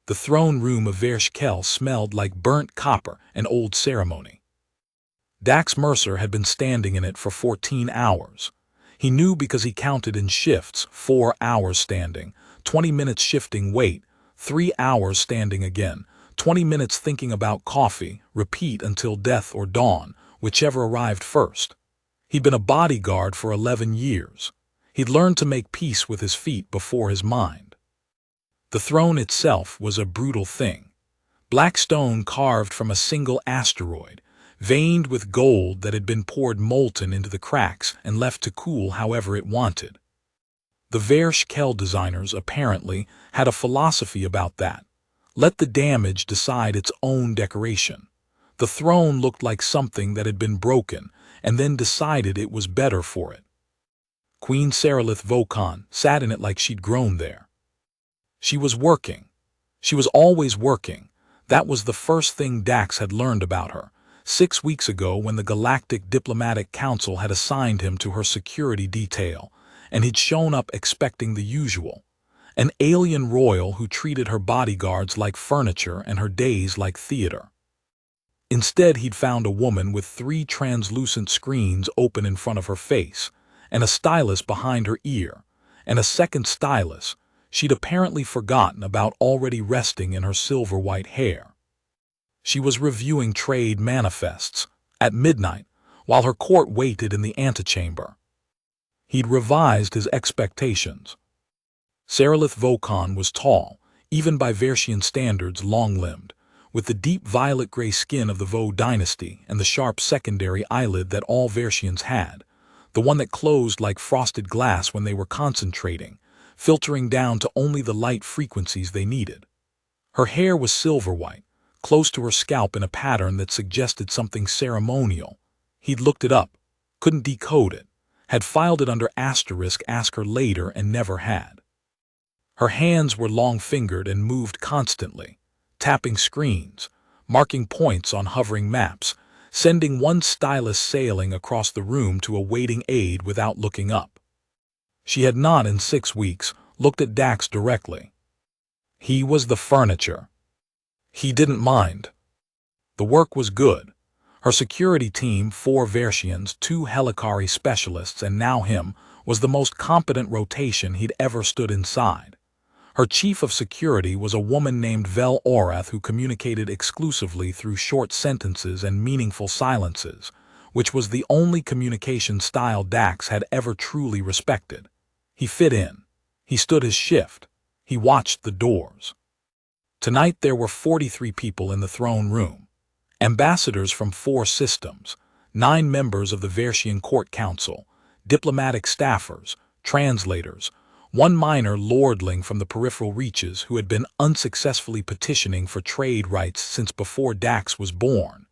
The throne room of Vershkel smelled like burnt copper and old ceremony. Dax Mercer had been standing in it for 14 hours. He knew because he counted in shifts: 4 hours standing, 20 minutes shifting weight, 3 hours standing again, 20 minutes thinking about coffee, repeat until death or dawn, whichever arrived first. He'd been a bodyguard for 11 years. He'd learned to make peace with his feet before his mind. The throne itself was a brutal thing. Black stone carved from a single asteroid, veined with gold that had been poured molten into the cracks and left to cool however it wanted. The Vershkel designers apparently had a philosophy about that. Let the damage decide its own decoration. The throne looked like something that had been broken and then decided it was better for it. Queen Saralith Vokon sat in it like she'd grown there. She was working. She was always working. That was the first thing Dax had learned about her, 6 weeks ago when the Galactic Diplomatic Council had assigned him to her security detail, and he'd shown up expecting the usual. An alien royal who treated her bodyguards like furniture and her days like theater. Instead, he'd found a woman with 3 translucent screens open in front of her face, and a stylus behind her ear, and a second stylus she'd apparently forgotten about already resting in her silver-white hair. She was reviewing trade manifests at midnight while her court waited in the antechamber. He'd revised his expectations. Saralith Vokon was tall, even by Versian standards long-limbed, with the deep violet-gray skin of the Vo dynasty and the sharp secondary eyelid that all Versians had, the one that closed like frosted glass when they were concentrating, filtering down to only the light frequencies they needed. Her hair was silver-white, close to her scalp in a pattern that suggested something ceremonial. He'd looked it up, couldn't decode it, had filed it under asterisk ask her later and never had. Her hands were long-fingered and moved constantly, tapping screens, marking points on hovering maps, sending one stylus sailing across the room to a waiting aide without looking up. She had not in 6 weeks looked at Dax directly. He was the furniture. He didn't mind. The work was good. Her security team, 4 Versians, 2 Helicari specialists, and now him, was the most competent rotation he'd ever stood inside. Her chief of security was a woman named Vel Orath who communicated exclusively through short sentences and meaningful silences, which was the only communication style Dax had ever truly respected. He fit in. He stood his shift. He watched the doors. Tonight there were 43 people in the throne room. Ambassadors from 4 systems, 9 members of the Versian Court Council, diplomatic staffers, translators, 1 minor lordling from the peripheral reaches who had been unsuccessfully petitioning for trade rights since before Dax was born,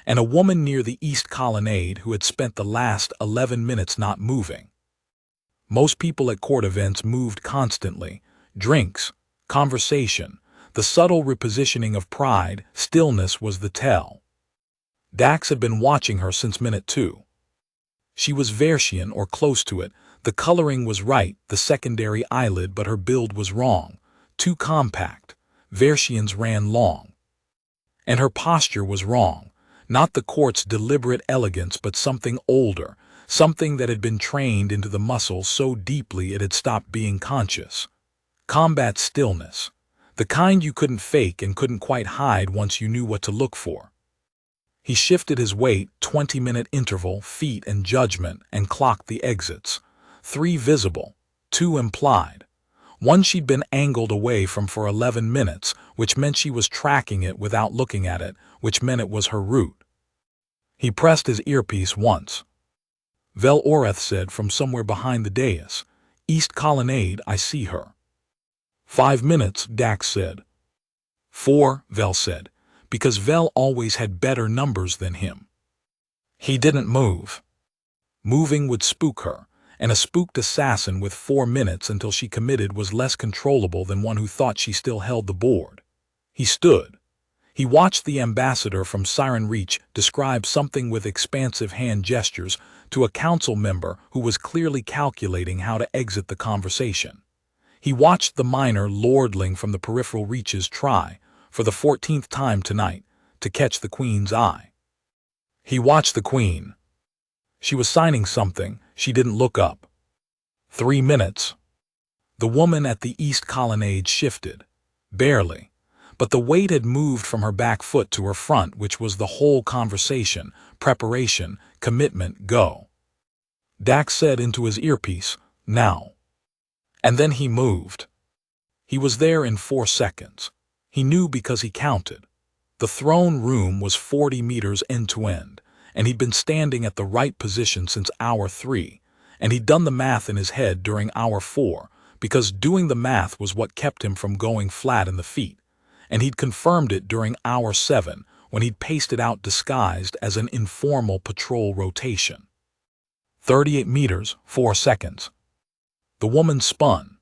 and a woman near the East Colonnade who had spent the last 11 minutes not moving. Most people at court events moved constantly. Drinks, conversation, the subtle repositioning of pride, stillness was the tell. Dax had been watching her since minute 2. She was Versian or close to it. The coloring was right, the secondary eyelid, but her build was wrong. Too compact. Versians ran long. And her posture was wrong. Not the court's deliberate elegance, but something older, something that had been trained into the muscle so deeply it had stopped being conscious. Combat stillness. The kind you couldn't fake and couldn't quite hide once you knew what to look for. He shifted his weight, 20-minute interval, feet and judgment, and clocked the exits. 3 visible, 2 implied. 1 she'd been angled away from for 11 minutes, which meant she was tracking it without looking at it, which meant it was her route. He pressed his earpiece once. Vel Orath said from somewhere behind the dais, "East Colonnade, I see her." 5 minutes, Dax said. 4, Vel said, because Vel always had better numbers than him. He didn't move. Moving would spook her, and a spooked assassin with 4 minutes until she committed was less controllable than one who thought she still held the board. He stood. He watched the ambassador from Siren Reach describe something with expansive hand gestures to a council member who was clearly calculating how to exit the conversation. He watched the minor lordling from the peripheral reaches try, for the 14th time tonight, to catch the Queen's eye. He watched the Queen. She was signing something. She didn't look up. 3 minutes. The woman at the east colonnade shifted. Barely. But the weight had moved from her back foot to her front, which was the whole conversation, preparation, commitment, go. Dax said into his earpiece, "Now." And then he moved. He was there in 4 seconds. He knew because he counted. The throne room was 40 meters end to end, and he'd been standing at the right position since hour 3, and he'd done the math in his head during hour 4, because doing the math was what kept him from going flat in the feet, and he'd confirmed it during hour 7 when he'd paced it out disguised as an informal patrol rotation. 38 meters, 4 seconds. The woman spun.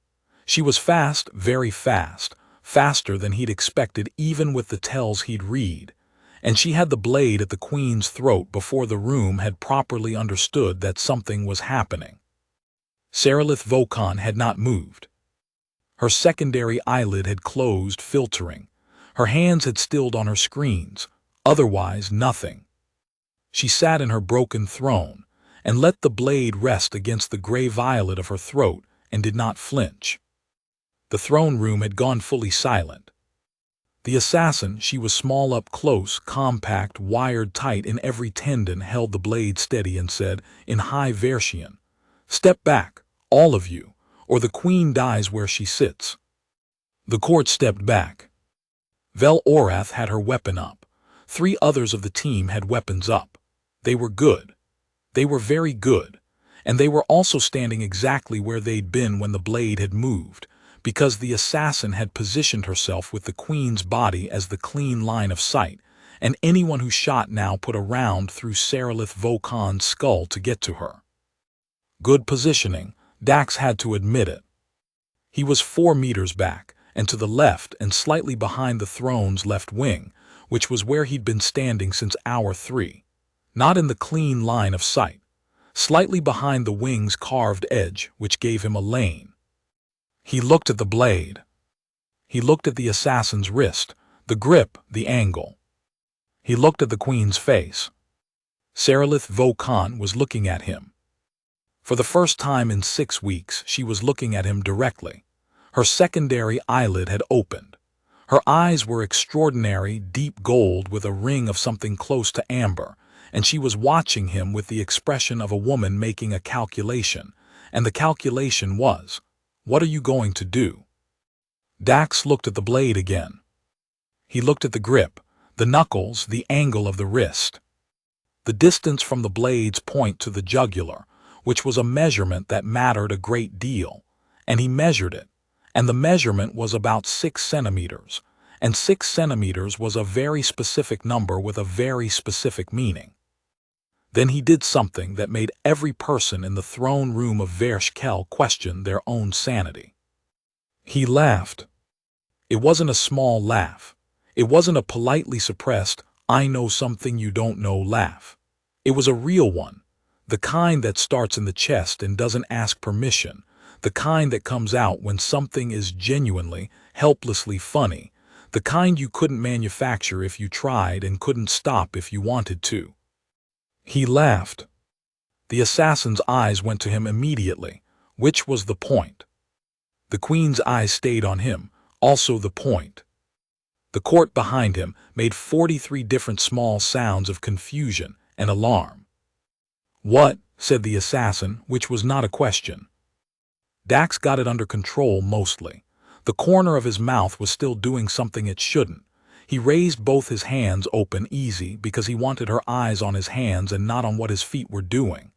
She was fast, very fast, faster than he'd expected even with the tells he'd read, and she had the blade at the Queen's throat before the room had properly understood that something was happening. Sarilith Vokon had not moved. Her secondary eyelid had closed, filtering. Her hands had stilled on her screens, otherwise nothing. She sat in her broken throne and let the blade rest against the gray violet of her throat and did not flinch. The throne room had gone fully silent. The assassin, she was small up close, compact, wired tight in every tendon, held the blade steady and said, in high Versian, "Step back, all of you, or the Queen dies where she sits." The court stepped back. Vel Orath had her weapon up. 3 others of the team had weapons up. They were good. They were very good. And they were also standing exactly where they'd been when the blade had moved, because the assassin had positioned herself with the Queen's body as the clean line of sight, and anyone who shot now put a round through Sarilith Vokon's skull to get to her. Good positioning, Dax had to admit it. He was 4 meters back, and to the left and slightly behind the throne's left wing, which was where he'd been standing since hour 3. Not in the clean line of sight. Slightly behind the wing's carved edge, which gave him a lane. He looked at the blade. He looked at the assassin's wrist, the grip, the angle. He looked at the Queen's face. Sarilith Vokon was looking at him. For the first time in 6 weeks, she was looking at him directly. Her secondary eyelid had opened. Her eyes were extraordinary, deep gold with a ring of something close to amber, and she was watching him with the expression of a woman making a calculation, and the calculation was, "What are you going to do?" Dax looked at the blade again. He looked at the grip, the knuckles, the angle of the wrist. The distance from the blade's point to the jugular, which was a measurement that mattered a great deal, and he measured it, and the measurement was about 6 centimeters, and 6 centimeters was a very specific number with a very specific meaning. Then he did something that made every person in the throne room of Vershkel question their own sanity. He laughed. It wasn't a small laugh. It wasn't a politely suppressed, "I know something you don't know" laugh. It was a real one, the kind that starts in the chest and doesn't ask permission, the kind that comes out when something is genuinely, helplessly funny, the kind you couldn't manufacture if you tried and couldn't stop if you wanted to. He laughed. The assassin's eyes went to him immediately, which was the point. The Queen's eyes stayed on him, also the point. The court behind him made 43 different small sounds of confusion and alarm. "What?" said the assassin, which was not a question. Dax got it under control mostly. The corner of his mouth was still doing something it shouldn't. He raised both his hands open easy because he wanted her eyes on his hands and not on what his feet were doing.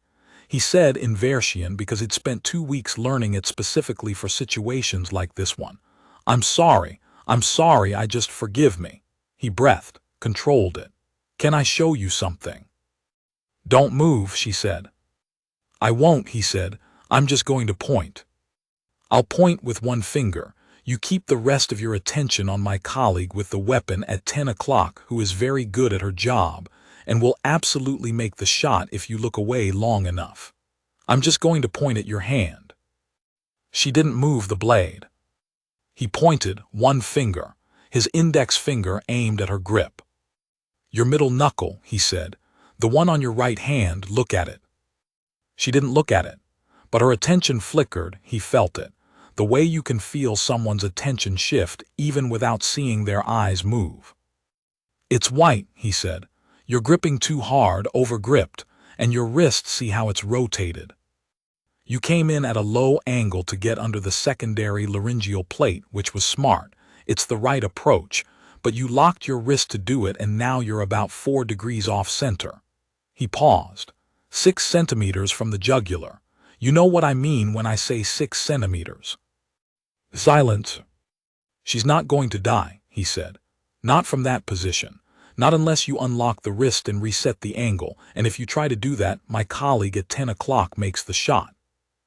He said in Versian because he'd spent 2 weeks learning it specifically for situations like this one. I'm sorry, I just forgive me." He breathed, controlled it. "Can I show you something?" "Don't move," she said. "I won't," he said. "I'm just going to point. I'll point with one finger. You keep the rest of your attention on my colleague with the weapon at 10 o'clock who is very good at her job and will absolutely make the shot if you look away long enough. I'm just going to point at your hand." She didn't move the blade. He pointed one finger, his index finger aimed at her grip. "Your middle knuckle," he said. "The one on your right hand, look at it." She didn't look at it, but her attention flickered. He felt it, the way you can feel someone's attention shift even without seeing their eyes move. "It's white," he said. "You're gripping too hard, over-gripped, and your wrist, see how it's rotated. You came in at a low angle to get under the secondary laryngeal plate, which was smart. It's the right approach, but you locked your wrist to do it, and now you're about 4 degrees off center." He paused. 6 centimeters from the jugular. "You know what I mean when I say 6 centimeters. Silence. "She's not going to die," he said. "Not from that position. Not unless you unlock the wrist and reset the angle, and if you try to do that, my colleague at 10 o'clock makes the shot."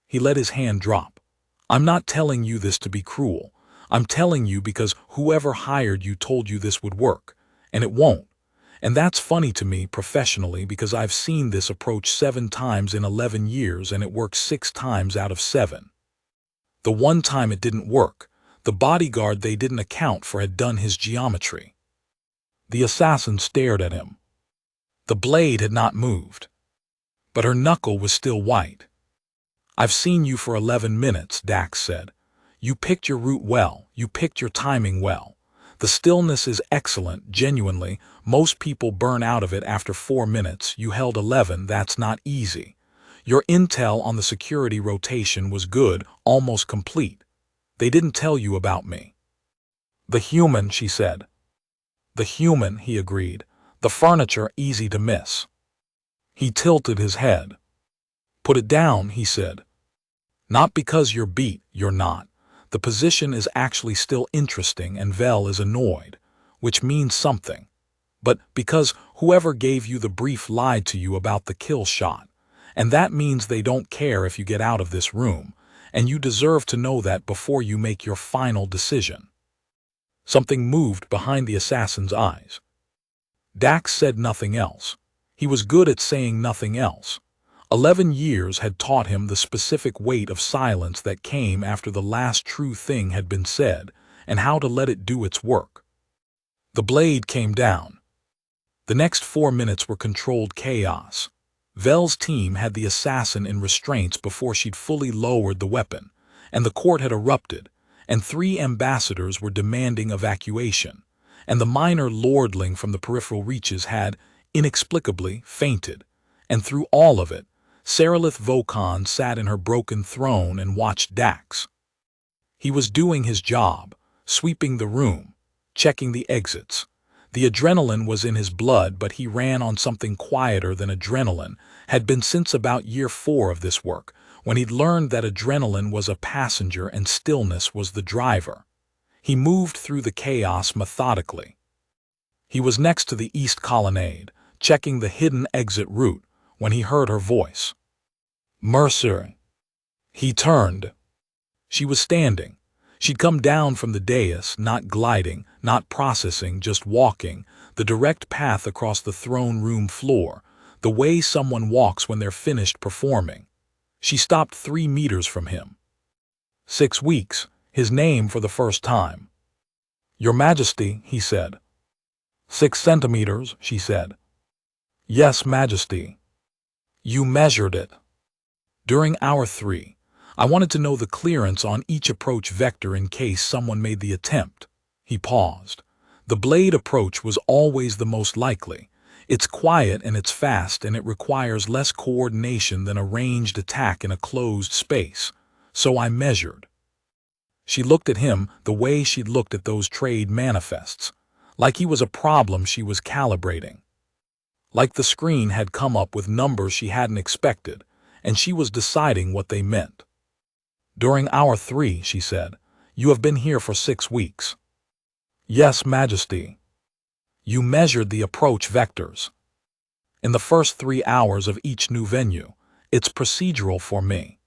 He let his hand drop. "I'm not telling you this to be cruel. I'm telling you because whoever hired you told you this would work, and it won't. And that's funny to me professionally because I've seen this approach 7 times in 11 years and it worked 6 times out of 7. The one time it didn't work, the bodyguard they didn't account for had done his geometry." The assassin stared at him. The blade had not moved, but her knuckle was still white. "I've seen you for 11 minutes, Dax said. "You picked your route well, you picked your timing well. The stillness is excellent, genuinely. Most people burn out of it after 4 minutes. You held 11, that's not easy. Your intel on the security rotation was good, almost complete. They didn't tell you about me." "The human," she said. "The human," he agreed. "The furniture, easy to miss." He tilted his head. "Put it down," he said. "Not because you're beat, you're not. The position is actually still interesting and Vel is annoyed, which means something. But because whoever gave you the brief lied to you about the kill shot, and that means they don't care if you get out of this room, and you deserve to know that before you make your final decision." Something moved behind the assassin's eyes. Dax said nothing else. He was good at saying nothing else. 11 years had taught him the specific weight of silence that came after the last true thing had been said, and how to let it do its work. The blade came down. The next 4 minutes were controlled chaos. Vel's team had the assassin in restraints before she'd fully lowered the weapon, and the court had erupted, and 3 ambassadors were demanding evacuation, and the minor lordling from the peripheral reaches had, inexplicably, fainted, and through all of it, Sarilith Vokon sat in her broken throne and watched Dax. He was doing his job, sweeping the room, checking the exits. The adrenaline was in his blood, but he ran on something quieter than adrenaline, had been since about year 4 of this work, when he'd learned that adrenaline was a passenger and stillness was the driver. He moved through the chaos methodically. He was next to the east colonnade, checking the hidden exit route, when he heard her voice. "Mercer." He turned. She was standing. She'd come down from the dais, not gliding, not processing, just walking, the direct path across the throne room floor, the way someone walks when they're finished performing. She stopped 3 meters from him. 6 weeks, his name for the first time. "Your Majesty," he said. 6 centimeters, she said. "Yes, Majesty." "You measured it." "During hour 3. I wanted to know the clearance on each approach vector in case someone made the attempt." He paused. "The blade approach was always the most likely. It's quiet and it's fast and it requires less coordination than a ranged attack in a closed space. So I measured." She looked at him the way she'd looked at those trade manifests, like he was a problem she was calibrating. Like the screen had come up with numbers she hadn't expected, and she was deciding what they meant. "During hour 3, she said. "You have been here for 6 weeks." "Yes, Majesty." "You measured the approach vectors." "In the first 3 hours of each new venue. It's procedural for me."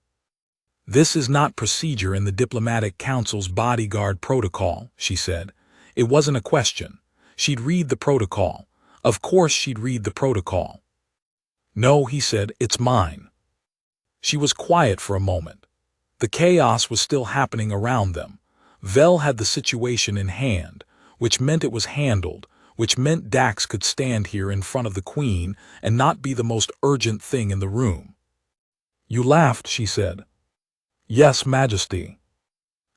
"This is not procedure in the Diplomatic Council's Bodyguard protocol," she said. It wasn't a question. She'd read the protocol. Of course she'd read the protocol. "No," he said, "it's mine." She was quiet for a moment. The chaos was still happening around them. Vel had the situation in hand, which meant it was handled, which meant Dax could stand here in front of the Queen and not be the most urgent thing in the room. "You laughed," she said. "Yes, Majesty."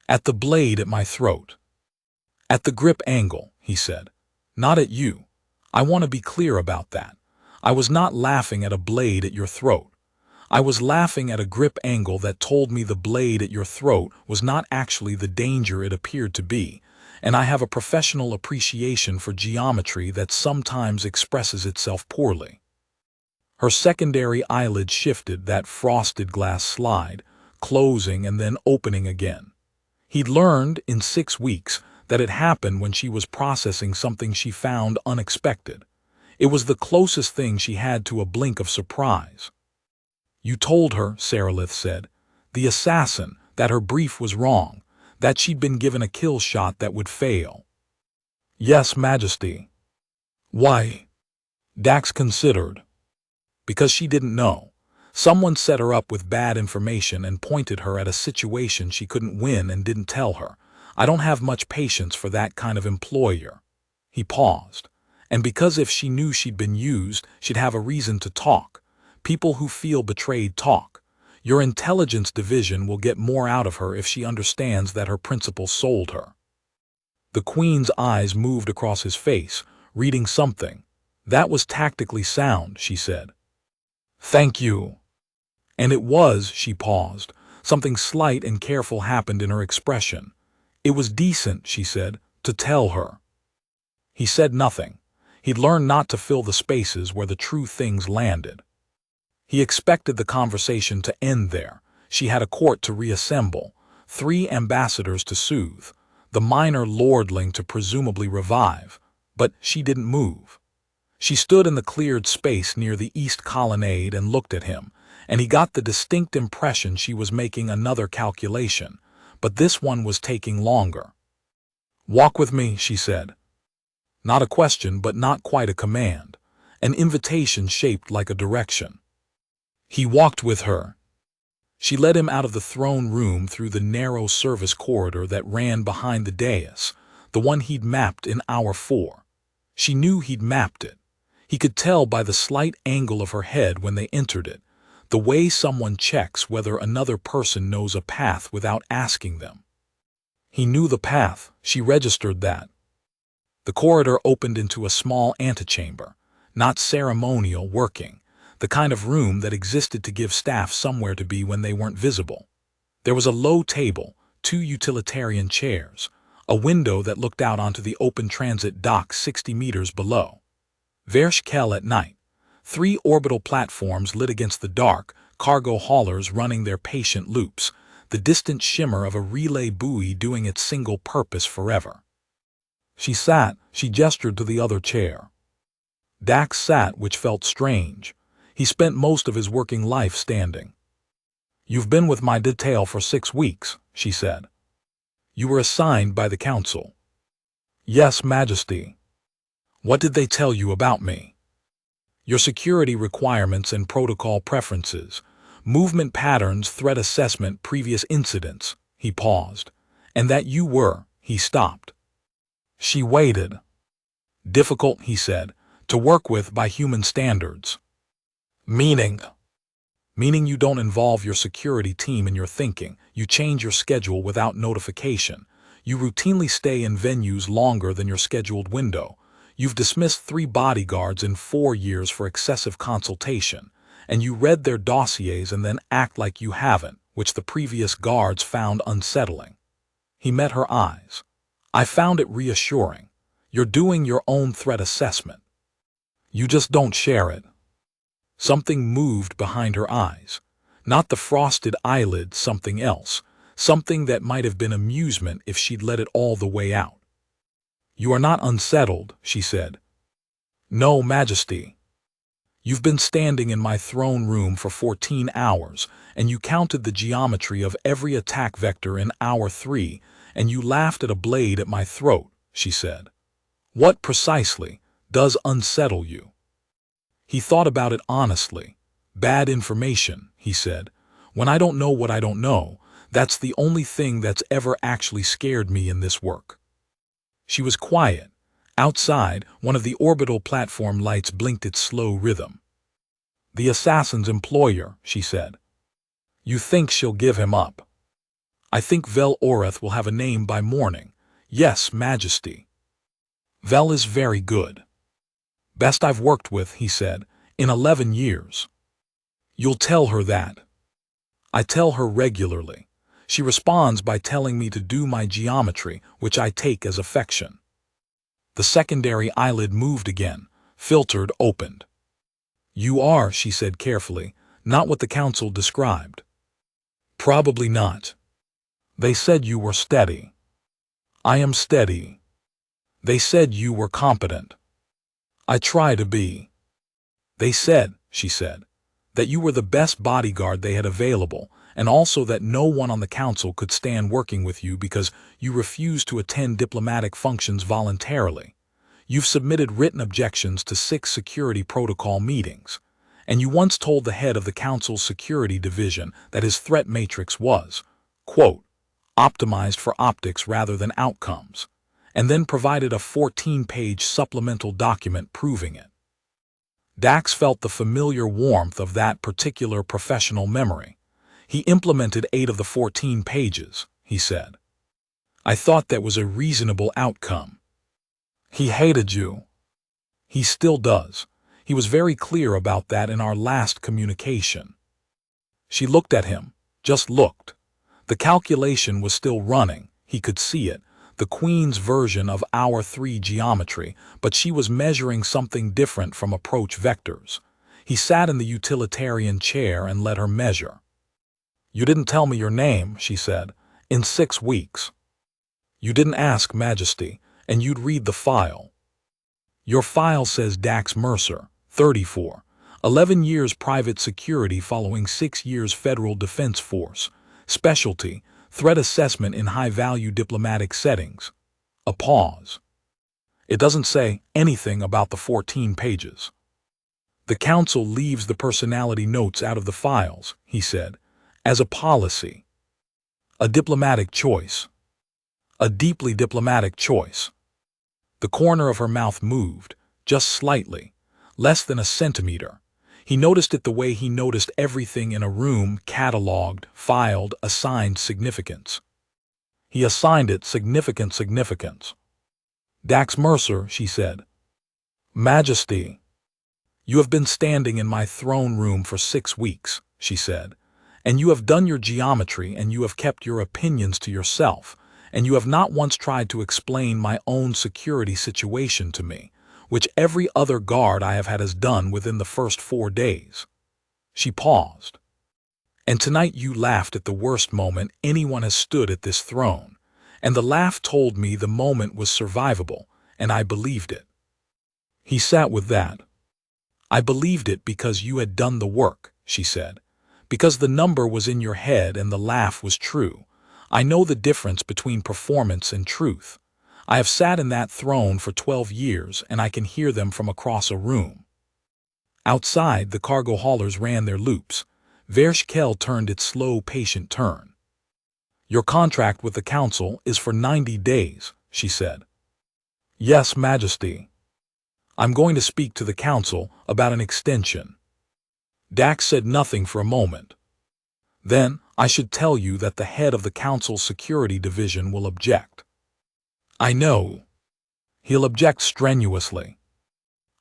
"At the blade at my throat." "At the grip angle," he said. "Not at you. I want to be clear about that. I was not laughing at a blade at your throat. I was laughing at a grip angle that told me the blade at your throat was not actually the danger it appeared to be, and I have a professional appreciation for geometry that sometimes expresses itself poorly." Her secondary eyelid shifted, that frosted glass slide, closing and then opening again. He'd learned, in 6 weeks, that it happened when she was processing something she found unexpected. It was the closest thing she had to a blink of surprise. "You told her," Saralith said, "the assassin, that her brief was wrong, that she'd been given a kill shot that would fail." "Yes, Majesty." "Why?" Dax considered. "Because she didn't know. Someone set her up with bad information and pointed her at a situation she couldn't win and didn't tell her. I don't have much patience for that kind of employer." He paused. "And because if she knew she'd been used, she'd have a reason to talk. People who feel betrayed talk. Your intelligence division will get more out of her if she understands that her principal sold her." The Queen's eyes moved across his face, reading something. "That was tactically sound," she said. "Thank you." And it was. She paused. Something slight and careful happened in her expression. "It was decent," she said, "to tell her." He said nothing. He'd learned not to fill the spaces where the true things landed. He expected the conversation to end there. She had a court to reassemble, 3 ambassadors to soothe, the minor lordling to presumably revive, but she didn't move. She stood in the cleared space near the east colonnade and looked at him, and he got the distinct impression she was making another calculation, but this one was taking longer. "Walk with me," she said. Not a question, but not quite a command. An invitation shaped like a direction. He walked with her. She led him out of the throne room through the narrow service corridor that ran behind the dais, the one he'd mapped in Hour 4. She knew he'd mapped it. He could tell by the slight angle of her head when they entered it, the way someone checks whether another person knows a path without asking them. He knew the path. She registered that. The corridor opened into a small antechamber, not ceremonial, working, the kind of room that existed to give staff somewhere to be when they weren't visible. There was a low table, 2 utilitarian chairs, a window that looked out onto the open transit dock 60 meters below. Vershkel at night. 3 orbital platforms lit against the dark, cargo haulers running their patient loops, the distant shimmer of a relay buoy doing its single purpose forever. She sat. She gestured to the other chair. Dax sat, which felt strange. He spent most of his working life standing. "You've been with my detail for 6 weeks, she said. "You were assigned by the council." "Yes, Majesty." "What did they tell you about me?" "Your security requirements and protocol preferences, movement patterns, threat assessment, previous incidents." He paused. "And that you were..." He stopped. She waited. "Difficult," he said, "to work with by human standards." "Meaning?" "Meaning you don't involve your security team in your thinking. You change your schedule without notification. You routinely stay in venues longer than your scheduled window. You've dismissed 3 bodyguards in 4 years for excessive consultation, and you read their dossiers and then act like you haven't, which the previous guards found unsettling." He met her eyes. "I found it reassuring. You're doing your own threat assessment. You just don't share it." Something moved behind her eyes. Not the frosted eyelids, something else. Something that might have been amusement if she'd let it all the way out. "You are not unsettled," she said. "No, Majesty." "You've been standing in my throne room for 14 hours, and you counted the geometry of every attack vector in Hour 3, and you laughed at a blade at my throat," she said. "What precisely does unsettle you?" He thought about it honestly. "Bad information," he said. "When I don't know what I don't know, That's the only thing that's ever actually scared me in this work." She was quiet. Outside, one of the orbital platform lights blinked its slow rhythm. "The assassin's employer," she said. "You think she'll give him up?" "I think Vel Oreth will have a name by morning. Yes, Majesty." "Vel is very good. Best I've worked with," he said, "in 11 years. You'll tell her that." "I tell her regularly. She responds by telling me to do my geometry, which I take as affection." The secondary eyelid moved again, filtered, opened. "You are," she said carefully, "not what the council described." "Probably not. They said you were steady." "I am steady." "They said you were competent." "I try to be." "They said," she said, "that you were the best bodyguard they had available, and also that no one on the council could stand working with you because you refused to attend diplomatic functions voluntarily. You've submitted written objections to 6 security protocol meetings, and you once told the head of the council's security division that his threat matrix was, quote, optimized for optics rather than outcomes, and then provided a 14-page supplemental document proving it. Dax felt the familiar warmth of that particular professional memory. "He implemented 8 of the 14 pages, he said. "I thought that was a reasonable outcome." "He hated you." "He still does. He was very clear about that in our last communication." She looked at him, just looked. The calculation was still running, he could see it, the Queen's version of our 3 geometry, but she was measuring something different from approach vectors. He sat in the utilitarian chair and let her measure. "You didn't tell me your name," she said, "in 6 weeks. You didn't ask, Majesty, and you'd read the file." "Your file says Dax Mercer, 34, 11 years private security following 6 years Federal Defense Force, specialty, threat assessment in high-value diplomatic settings." A pause. "It doesn't say anything about the 14 pages. The council leaves the personality notes out of the files," he said, "as a policy. A diplomatic choice. A deeply diplomatic choice." The corner of her mouth moved, just slightly, less than a centimeter. He noticed it the way he noticed everything in a room, cataloged, filed, assigned significance. He assigned it significant significance. "Dax Mercer," she said. "Majesty." "You have been standing in my throne room for 6 weeks, she said, "and you have done your geometry and you have kept your opinions to yourself, and you have not once tried to explain my own security situation to me, which every other guard I have had has done within the first 4 days. She paused. "And tonight you laughed at the worst moment anyone has stood at this throne, and the laugh told me the moment was survivable, and I believed it." He sat with that. "I believed it because you had done the work," she said, "because the number was in your head and the laugh was true. I know the difference between performance and truth. I have sat in that throne for 12 years and I can hear them from across a room." Outside, the cargo haulers ran their loops. Vershkel turned its slow, patient turn. "Your contract with the council is for 90 days, she said. "Yes, Majesty. I'm going to speak to the council about an extension." Dax said nothing for a moment. "Then, I should tell you that the head of the council's security division will object." "I know. He'll object strenuously."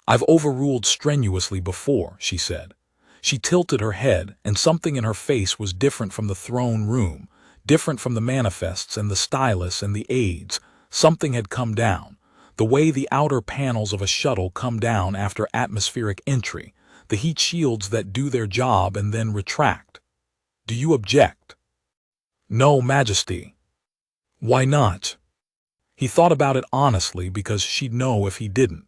"I've overruled strenuously before," she said. She tilted her head, and something in her face was different from the throne room, different from the manifests and the stylus and the aides. Something had come down, the way the outer panels of a shuttle come down after atmospheric entry, the heat shields that do their job and then retract. "Do you object?" "No, Majesty." "Why not?" He thought about it honestly because she'd know if he didn't.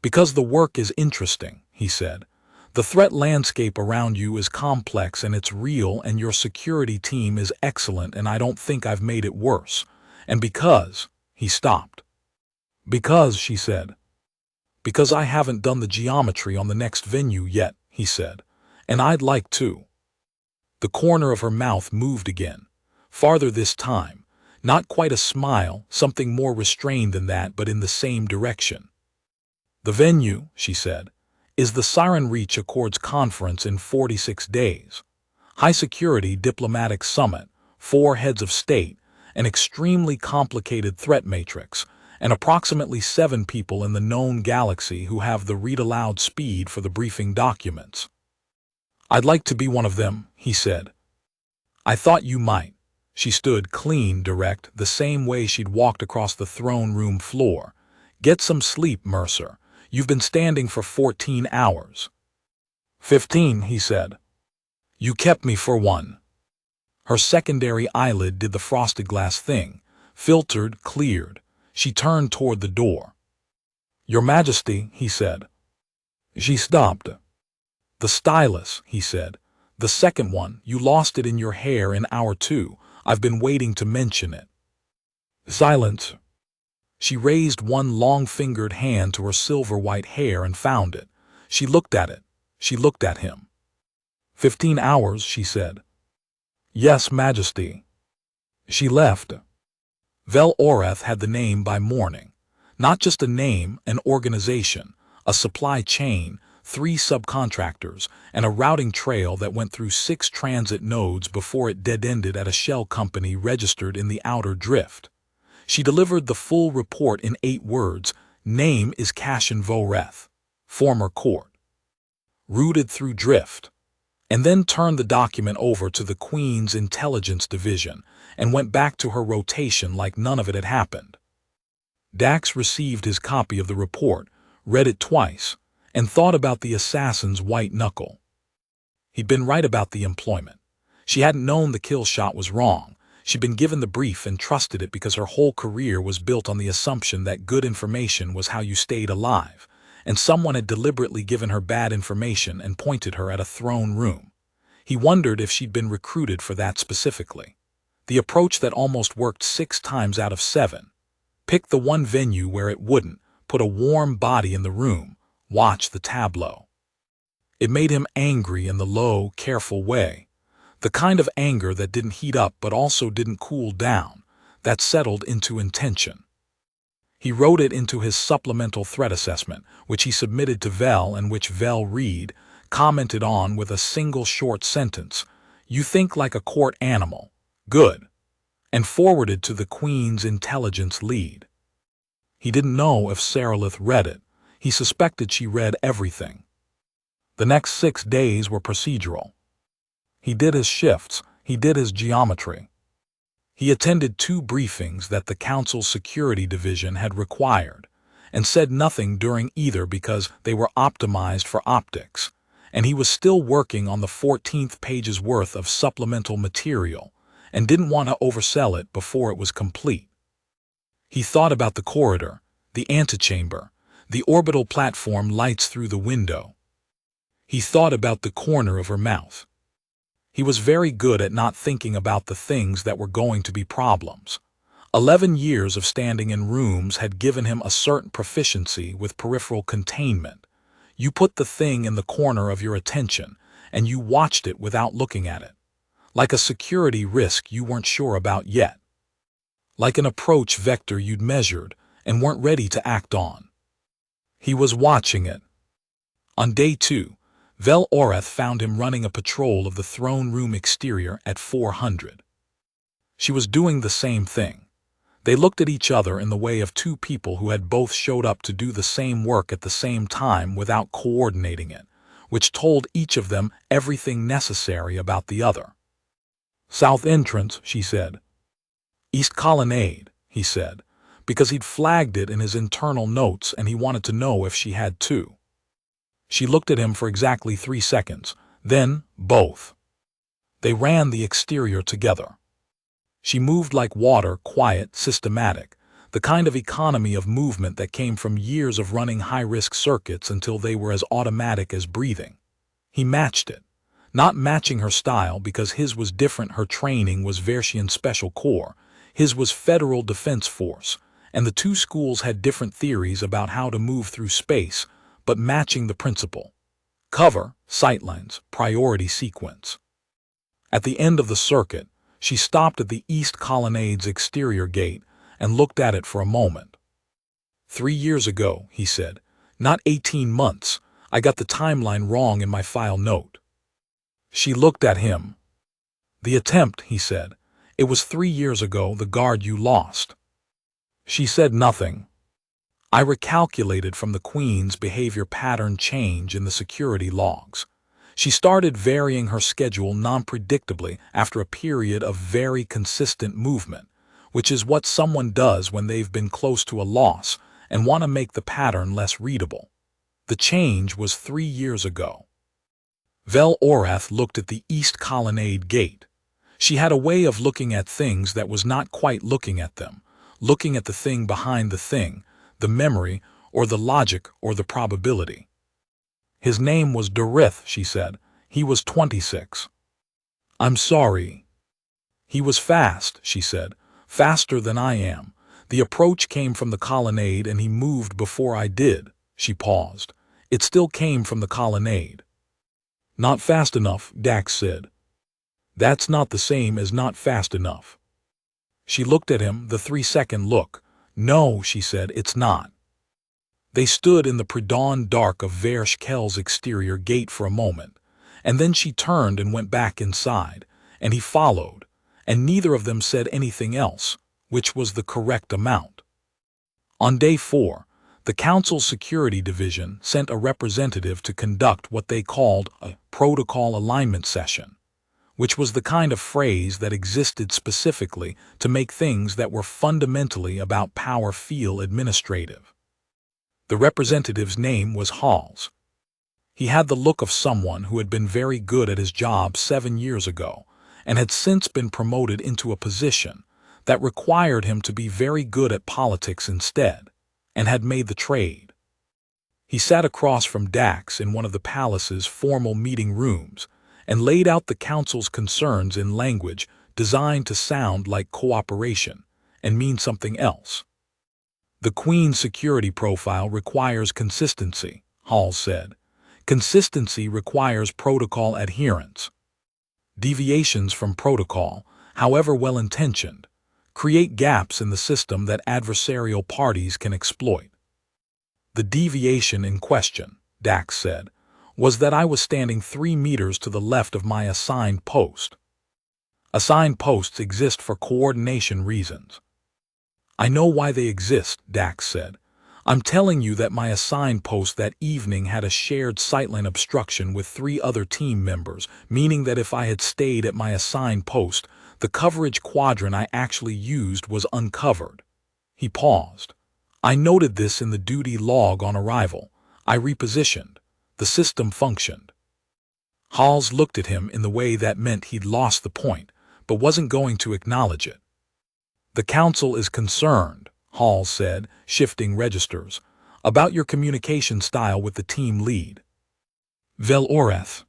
"Because the work is interesting," he said. "The threat landscape around you is complex and it's real, and your security team is excellent, and I don't think I've made it worse. And because—" he stopped. "Because," she said. "Because I haven't done the geometry on the next venue yet," he said. "And I'd like to." The corner of her mouth moved again. Farther this time. Not quite a smile, something more restrained than that, but in the same direction. "The venue," she said, "is the Siren Reach Accords Conference in 46 days. High-security diplomatic summit, 4 heads of state, an extremely complicated threat matrix, and approximately 7 people in the known galaxy who have the read-aloud speed for the briefing documents." "I'd like to be one of them," he said. "I thought you might." She stood clean, direct, the same way she'd walked across the throne room floor. "Get some sleep, Mercer. You've been standing for 14 hours. 15, he said. "You kept me for one." Her secondary eyelid did the frosted glass thing. Filtered, cleared. She turned toward the door. "Your Majesty," he said. She stopped. "The stylus," he said. "The second one, you lost it in your hair in hour 2. I've been waiting to mention it." Silence. She raised one long-fingered hand to her silver-white hair and found it. She looked at it. She looked at him. 15 hours, she said. "Yes, Majesty." She left. Vel Oreth had the name by morning. Not just a name, an organization, a supply chain, 3 subcontractors, and a routing trail that went through 6 transit nodes before it dead-ended at a shell company registered in the outer drift. She delivered the full report in 8 words. Name is Cashin Voreth, former court. Routed through drift. And then turned the document over to the Queen's Intelligence Division and went back to her rotation like none of it had happened. Dax received his copy of the report, read it twice, and thought about the assassin's white knuckle. He'd been right about the employment. She hadn't known the kill shot was wrong. She'd been given the brief and trusted it because her whole career was built on the assumption that good information was how you stayed alive, and someone had deliberately given her bad information and pointed her at a throne room. He wondered if she'd been recruited for that specifically. The approach that almost worked 6 times out of 7. Pick the one venue where it wouldn't, put a warm body in the room, watch the tableau. It made him angry in the low, careful way. The kind of anger that didn't heat up but also didn't cool down, that settled into intention. He wrote it into his supplemental threat assessment, which he submitted to Vel and which Vel read, commented on with a single short sentence, "You think like a court animal. Good," and forwarded to the Queen's intelligence lead. He didn't know if Sarilith read it. He suspected she read everything. The next 6 days were procedural. He did his shifts. He did his geometry. He attended 2 briefings that the Council's Security Division had required, and said nothing during either because they were optimized for optics, and he was still working on the 14th page's worth of supplemental material, and didn't want to oversell it before it was complete. He thought about the corridor, the antechamber, the orbital platform lights through the window. He thought about the corner of her mouth. He was very good at not thinking about the things that were going to be problems. 11 years of standing in rooms had given him a certain proficiency with peripheral containment. You put the thing in the corner of your attention, and you watched it without looking at it. Like a security risk you weren't sure about yet. Like an approach vector you'd measured and weren't ready to act on. He was watching it. On day 2, Vel Oreth found him running a patrol of the throne room exterior at 400. She was doing the same thing. They looked at each other in the way of 2 people who had both showed up to do the same work at the same time without coordinating it, which told each of them everything necessary about the other. "South entrance," she said. "East colonnade," he said, because he'd flagged it in his internal notes and he wanted to know if she had too. She looked at him for exactly 3 seconds, then both. They ran the exterior together. She moved like water, quiet, systematic, the kind of economy of movement that came from years of running high-risk circuits until they were as automatic as breathing. He matched it. Not matching her style because his was different. Her training was Versian Special Corps, his was Federal Defense Force, and the 2 schools had different theories about how to move through space, but matching the principle. Cover, sightlines, priority sequence. At the end of the circuit, She stopped at the East Colonnade's exterior gate and looked at it for a moment. 3 years ago, he said. Not 18 months. I got the timeline wrong in my file note. She looked at him. The attempt, he said. It was 3 years ago, the guard you lost. She said nothing. I recalculated from the Queen's behavior pattern change in the security logs. She started varying her schedule non-predictably after a period of very consistent movement, which is what someone does when they've been close to a loss and want to make the pattern less readable. The change was 3 years ago. Vel Orath looked at the East Colonnade gate. She had a way of looking at things that was not quite looking at them, looking at the thing behind the thing, the memory, or the logic, or the probability. His name was Dorith, she said. He was 26. I'm sorry. He was fast, she said. Faster than I am. The approach came from the colonnade and he moved before I did. She paused. It still came from the colonnade. Not fast enough, Dax said. That's not the same as not fast enough. She looked at him, the 3-second look. No, she said, it's not. They stood in the pre-dawn dark of Versh Kell's exterior gate for a moment, and then she turned and went back inside, and he followed, and neither of them said anything else, which was the correct amount. On day 4, the Council's Security Division sent a representative to conduct what they called a protocol alignment session, which was the kind of phrase that existed specifically to make things that were fundamentally about power feel administrative. The representative's name was Halls. He had the look of someone who had been very good at his job 7 years ago and had since been promoted into a position that required him to be very good at politics instead, and had made the trade. He sat across from Dax in one of the palace's formal meeting rooms and laid out the council's concerns in language designed to sound like cooperation and mean something else. The Queen's security profile requires consistency, Halls said. Consistency requires protocol adherence. Deviations from protocol, however well-intentioned, create gaps in the system that adversarial parties can exploit. The deviation in question, Dax said, was that I was standing 3 meters to the left of my assigned post. Assigned posts exist for coordination reasons. I know why they exist, Dax said. I'm telling you that my assigned post that evening had a shared sightline obstruction with 3 other team members, meaning that if I had stayed at my assigned post, the coverage quadrant I actually used was uncovered. He paused. I noted this in the duty log on arrival. I repositioned. The system functioned. Halls looked at him in the way that meant he'd lost the point, but wasn't going to acknowledge it. The Council is concerned, Halls said, shifting registers, about your communication style with the team lead. Vel Orath.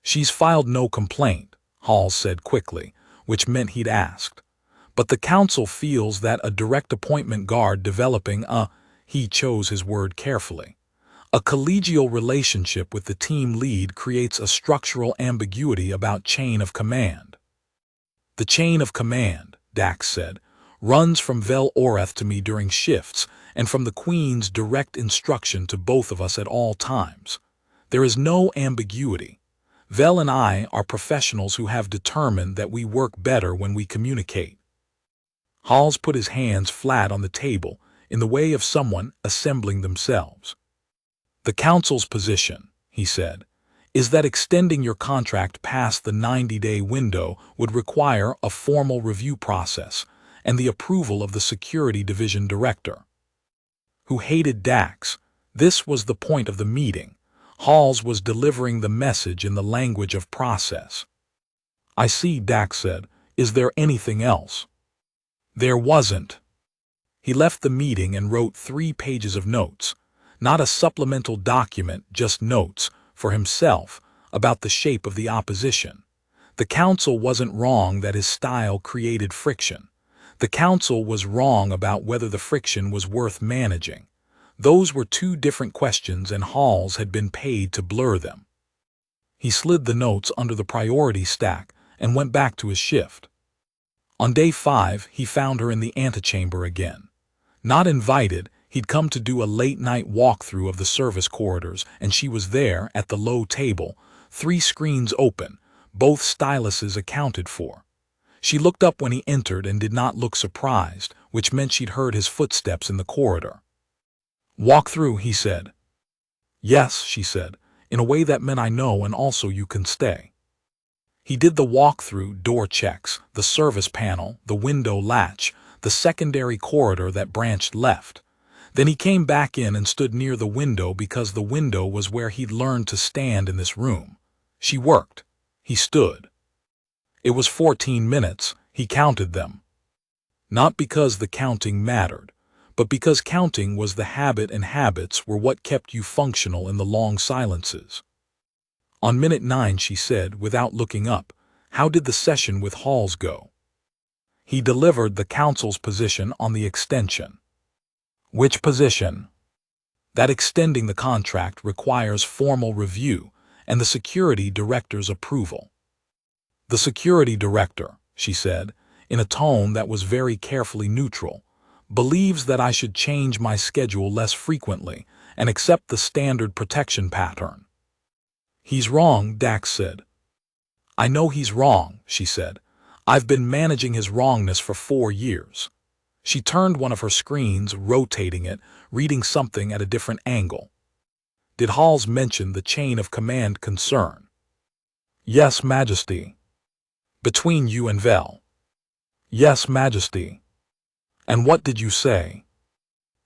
She's filed no complaint, Halls said quickly, which meant he'd asked. But the Council feels that a direct appointment guard developing he chose his word carefully, a collegial relationship with the team lead creates a structural ambiguity about chain of command. The chain of command, Dax said, runs from Vel Orath to me during shifts and from the Queen's direct instruction to both of us at all times. There is no ambiguity. Vel and I are professionals who have determined that we work better when we communicate. Halls put his hands flat on the table in the way of someone assembling themselves. The Council's position, he said, is that extending your contract past the 90-day window would require a formal review process and the approval of the Security Division Director, who hated Dax. This was the point of the meeting. Halls was delivering the message in the language of process. I see, Dax said. Is there anything else? There wasn't. He left the meeting and wrote 3 pages of notes, not a supplemental document, just notes, for himself, about the shape of the opposition. The Council wasn't wrong that his style created friction. The Council was wrong about whether the friction was worth managing. Those were 2 different questions and Halls had been paid to blur them. He slid the notes under the priority stack and went back to his shift. On day 5, he found her in the antechamber again. Not invited, he'd come to do a late-night walkthrough of the service corridors, and she was there at the low table, 3 screens open, both styluses accounted for. She looked up when he entered and did not look surprised, which meant she'd heard his footsteps in the corridor. "Walk through," he said. "Yes," she said, in a way that meant I know and also you can stay. He did the walkthrough, door checks, the service panel, the window latch, the secondary corridor that branched left. Then he came back in and stood near the window because the window was where he'd learned to stand in this room. She worked. He stood. It was 14 minutes, he counted them. Not because the counting mattered, but because counting was the habit and habits were what kept you functional in the long silences. On minute 9 she said, without looking up, "How did the session with Halls go?" He delivered the council's position on the extension. "Which position?" "That extending the contract requires formal review and the security director's approval." "The security director," she said, in a tone that was very carefully neutral, "believes that I should change my schedule less frequently and accept the standard protection pattern." "He's wrong," Dax said. "I know he's wrong," she said. "I've been managing his wrongness for 4 years." She turned one of her screens, rotating it, reading something at a different angle. "Did Halls mention the chain of command concern?" "Yes, Majesty." "Between you and Vel?" "Yes, Majesty." "And what did you say?"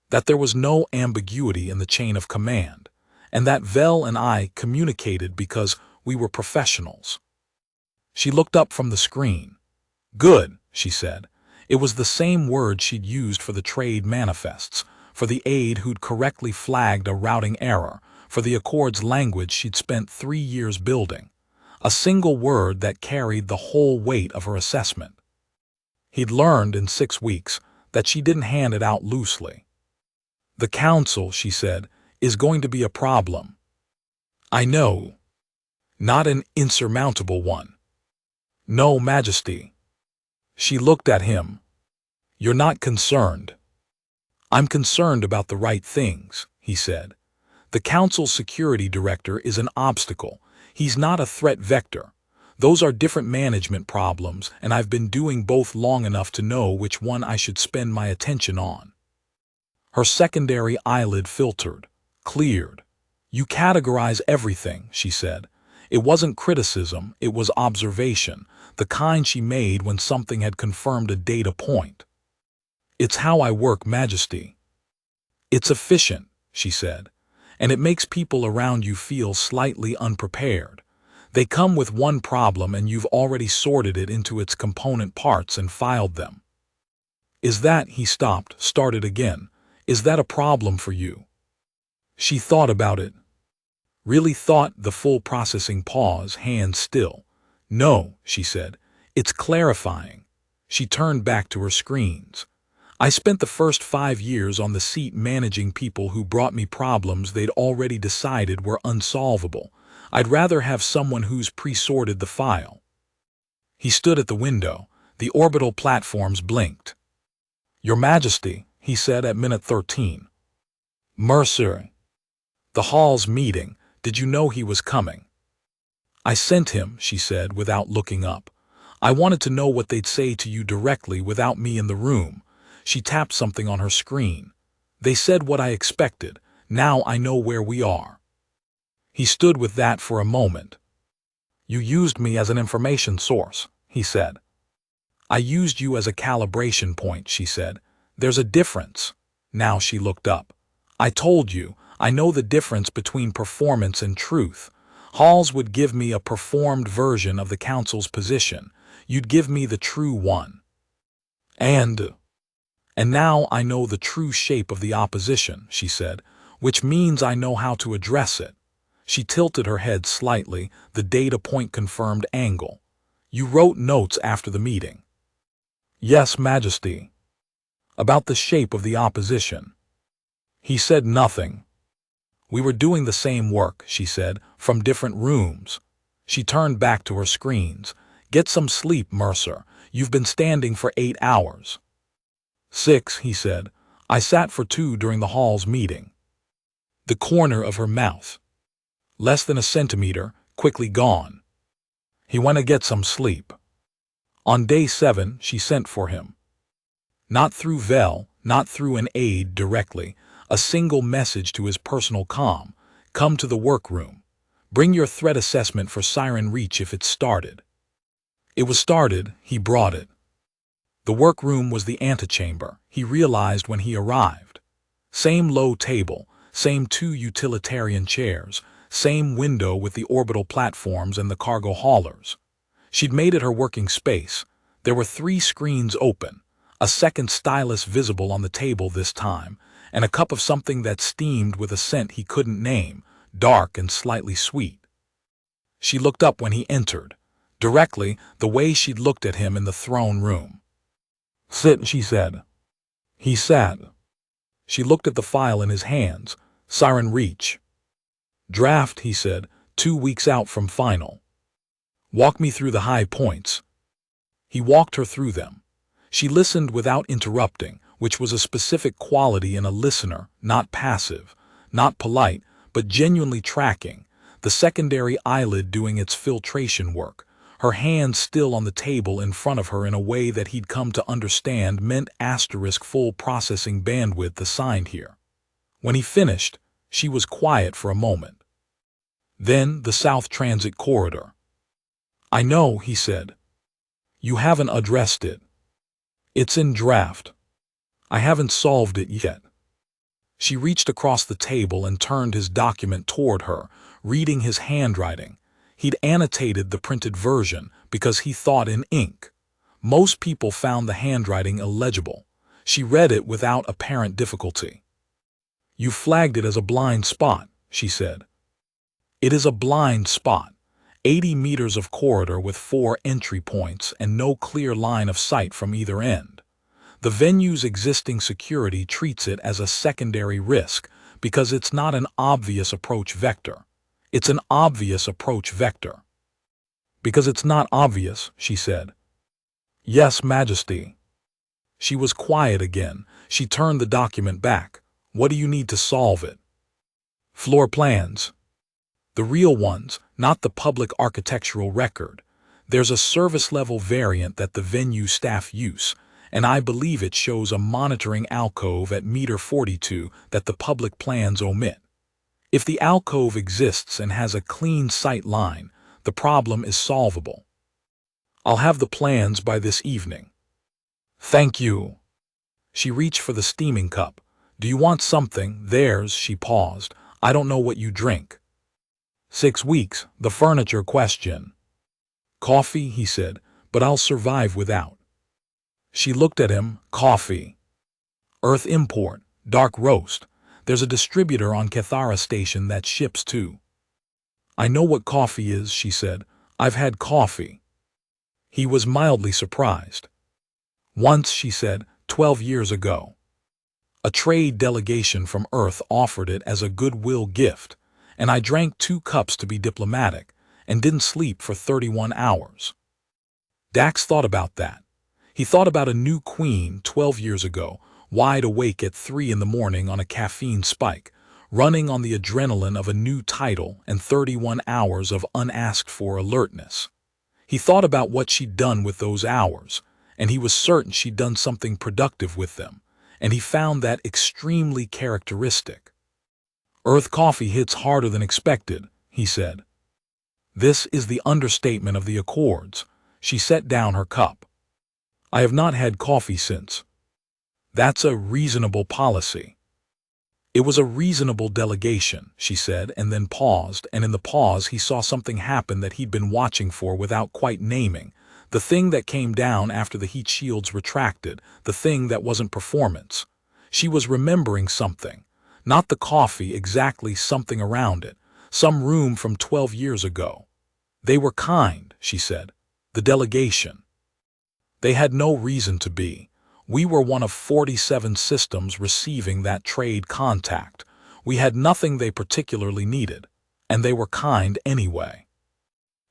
"That there was no ambiguity in the chain of command, and that Vel and I communicated because we were professionals." She looked up from the screen. "Good," she said. It was the same word she'd used for the trade manifests, for the aide who'd correctly flagged a routing error, for the Accord's language she'd spent 3 years building. A single word that carried the whole weight of her assessment. He'd learned in 6 weeks that she didn't hand it out loosely. "The council," she said, "is going to be a problem." "I know. Not an insurmountable one." "No, Majesty." She looked at him. "You're not concerned." "I'm concerned about the right things," he said. "The council's security director is an obstacle. He's not a threat vector. Those are different management problems, and I've been doing both long enough to know which one I should spend my attention on." Her secondary eyelid filtered, cleared. "You categorize everything," she said. It wasn't criticism, it was observation, the kind she made when something had confirmed a data point. "It's how I work, Majesty." "It's efficient," she said, "and it makes people around you feel slightly unprepared. They come with one problem and you've already sorted it into its component parts and filed them." "Is that," he stopped, started again, "is that a problem for you?" She thought about it. Really thought, the full processing pause, hands still. "No," she said, "it's clarifying." She turned back to her screens. "I spent the first 5 years on the seat managing people who brought me problems they'd already decided were unsolvable. I'd rather have someone who's pre-sorted the file." He stood at the window. The orbital platforms blinked. "Your Majesty," he said at minute 13. "Mercer." "The Hall's meeting. Did you know he was coming?" "I sent him," she said, without looking up. "I wanted to know what they'd say to you directly without me in the room." She tapped something on her screen. "They said what I expected. Now I know where we are." He stood with that for a moment. "You used me as an information source," he said. "I used you as a calibration point," she said. "There's a difference." Now she looked up. "I told you, I know the difference between performance and truth. Halls would give me a performed version of the council's position. You'd give me the true one. And now I know the true shape of the opposition," she said, "which means I know how to address it." She tilted her head slightly, the data point confirmed angle. "You wrote notes after the meeting?" "Yes, Majesty." "About the shape of the opposition?" He said nothing. "We were doing the same work," she said, "from different rooms." She turned back to her screens. "Get some sleep, Mercer. You've been standing for 8 hours. 6, he said. I sat for 2 during the hall's meeting. The corner of her mouth. Less than a centimeter, quickly gone. He went to get some sleep. On day 7, she sent for him. Not through Vel, not through an aide directly, a single message to his personal comm. Come to the workroom. Bring your threat assessment for Siren Reach if it's started. It was started, he brought it. The workroom was the antechamber, he realized when he arrived. Same low table, same 2 utilitarian chairs, same window with the orbital platforms and the cargo haulers. She'd made it her working space. There were 3 screens open, a second stylus visible on the table this time, and a cup of something that steamed with a scent he couldn't name, dark and slightly sweet. She looked up when he entered, directly the way she'd looked at him in the throne room. Sit, she said. He sat. She looked at the file in his hands. Siren Reach. Draft, he said, 2 weeks out from final. Walk me through the high points. He walked her through them. She listened without interrupting, which was a specific quality in a listener, not passive, not polite, but genuinely tracking, the secondary eyelid doing its filtration work, her hands still on the table in front of her in a way that he'd come to understand meant full processing bandwidth assigned here. When he finished, she was quiet for a moment. Then the South Transit Corridor. I know, he said. You haven't addressed it. It's in draft. I haven't solved it yet. She reached across the table and turned his document toward her, reading his handwriting. He'd annotated the printed version because he thought in ink. Most people found the handwriting illegible. She read it without apparent difficulty. You flagged it as a blind spot, she said. It is a blind spot. 80 meters of corridor with 4 entry points and no clear line of sight from either end. The venue's existing security treats it as a secondary risk because it's not an obvious approach vector. It's an obvious approach vector. Because it's not obvious, she said. Yes, Majesty. She was quiet again. She turned the document back. What do you need to solve it? Floor plans. The real ones, not the public architectural record. There's a service-level variant that the venue staff use, and I believe it shows a monitoring alcove at meter 42 that the public plans omit. If the alcove exists and has a clean sight line, the problem is solvable. I'll have the plans by this evening. Thank you. She reached for the steaming cup. Do you want something? There's, she paused. I don't know what you drink. 6 weeks, the furniture question. Coffee, he said, but I'll survive without. She looked at him. Coffee. Earth import, dark roast. There's a distributor on Cathara station that ships too. I know what coffee is, she said. I've had coffee. He was mildly surprised. Once, she said, 12 years ago. A trade delegation from Earth offered it as a goodwill gift, and I drank 2 cups to be diplomatic and didn't sleep for 31 hours. Dax thought about that. He thought about a new queen 12 years ago, wide awake at 3 in the morning on a caffeine spike, running on the adrenaline of a new title and 31 hours of unasked-for alertness. He thought about what she'd done with those hours, and he was certain she'd done something productive with them, and he found that extremely characteristic. Earth coffee hits harder than expected, he said. This is the understatement of the Accords. She set down her cup. I have not had coffee since. That's a reasonable policy. It was a reasonable delegation, she said, and then paused, and in the pause he saw something happen that he'd been watching for without quite naming, the thing that came down after the heat shields retracted, the thing that wasn't performance. She was remembering something, not the coffee exactly, something around it, some room from 12 years ago. They were kind, she said, the delegation. They had no reason to be. We were one of 47 systems receiving that trade contact. We had nothing they particularly needed, and they were kind anyway.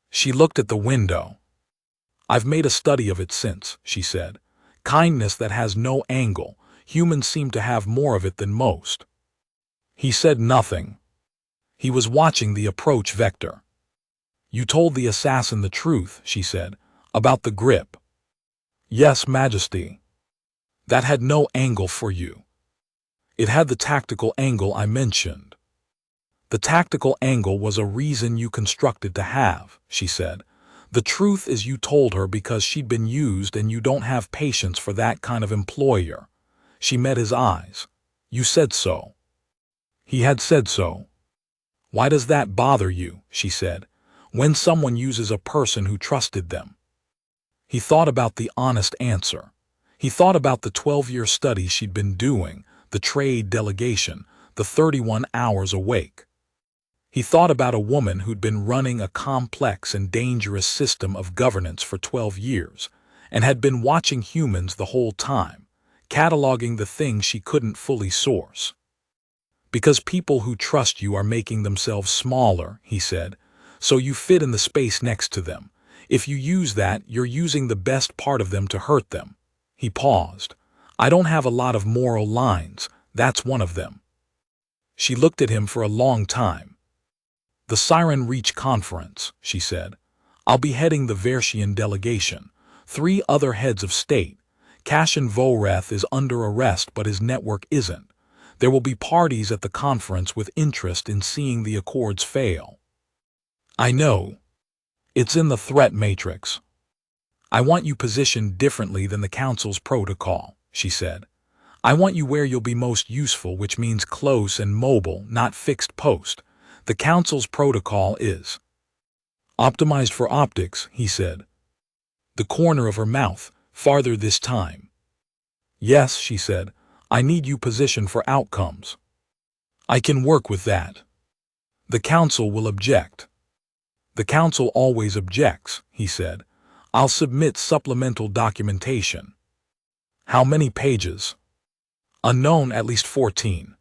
She looked at the window. I've made a study of it since, she said. Kindness that has no angle. Humans seem to have more of it than most. He said nothing. He was watching the approach vector. You told the assassin the truth, she said, about the grip. Yes, Majesty. That had no angle for you. It had the tactical angle I mentioned. The tactical angle was a reason you constructed to have, she said. The truth is you told her because she'd been used and you don't have patience for that kind of employer. She met his eyes. You said so. He had said so. Why does that bother you, she said, when someone uses a person who trusted them? He thought about the honest answer. He thought about the 12-year study she'd been doing, the trade delegation, the 31 hours awake. He thought about a woman who'd been running a complex and dangerous system of governance for 12 years and had been watching humans the whole time, cataloging the things she couldn't fully source. Because people who trust you are making themselves smaller, he said, so you fit in the space next to them. If you use that, you're using the best part of them to hurt them. He paused. I don't have a lot of moral lines. That's one of them. She looked at him for a long time. The Siren Reach Conference, she said. I'll be heading the Versian delegation. 3 other heads of state. Cashin Voreth is under arrest, but his network isn't. There will be parties at the conference with interest in seeing the accords fail. I know. It's in the threat matrix. I want you positioned differently than the Council's protocol, she said. I want you where you'll be most useful, which means close and mobile, not fixed post. The Council's protocol is optimized for optics, he said. The corner of her mouth, farther this time. Yes, she said. I need you positioned for outcomes. I can work with that. The Council will object. The Council always objects, he said. I'll submit supplemental documentation. How many pages? Unknown, at least 14.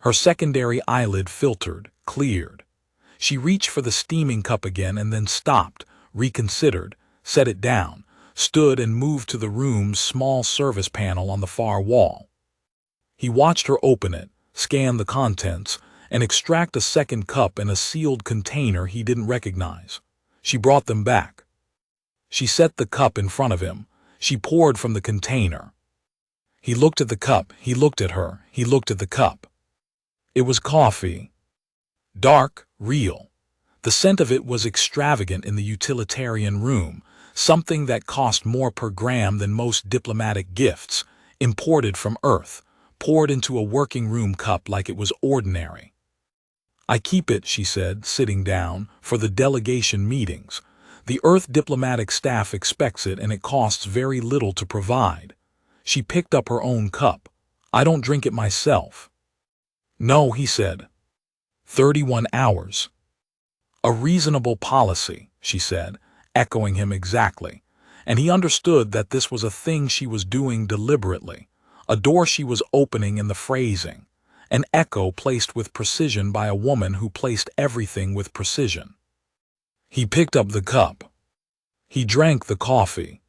Her secondary eyelid filtered, cleared. She reached for the steaming cup again and then stopped, reconsidered, set it down, stood and moved to the room's small service panel on the far wall. He watched her open it, scan the contents, and extract a second cup in a sealed container he didn't recognize. She brought them back. She set the cup in front of him. She poured from the container. He looked at the cup, he looked at her, he looked at the cup. It was coffee. Dark, real. The scent of it was extravagant in the utilitarian room, something that cost more per gram than most diplomatic gifts, imported from Earth, poured into a working room cup like it was ordinary. I keep it, she said, sitting down, for the delegation meetings. The Earth diplomatic staff expects it and it costs very little to provide. She picked up her own cup. I don't drink it myself. No, he said. 31 hours. A reasonable policy, she said, echoing him exactly. And he understood that this was a thing she was doing deliberately, a door she was opening in the phrasing, an echo placed with precision by a woman who placed everything with precision. He picked up the cup. He drank the coffee.